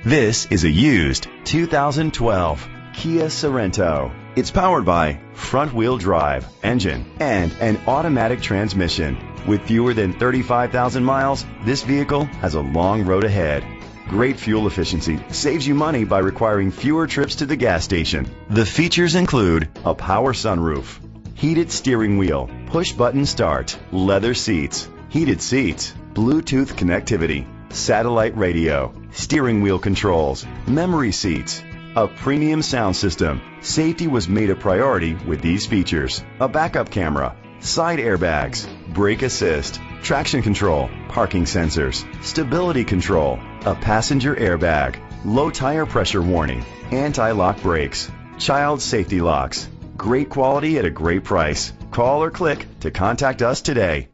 This is a used 2012 Kia Sorento. It's powered by front-wheel drive engine and an automatic transmission. With fewer than 35,000 miles, this vehicle has a long road ahead. Great fuel efficiency saves you money by requiring fewer trips to the gas station. The features include a power sunroof, heated steering wheel, push-button start, leather seats, heated seats, Bluetooth connectivity, satellite radio, steering wheel controls, memory seats, a premium sound system. Safety was made a priority with these features: a backup camera, side airbags, brake assist, traction control, parking sensors, stability control, a passenger airbag, low tire pressure warning, anti-lock brakes, child safety locks. Great quality at a great price. Call or click to contact us today.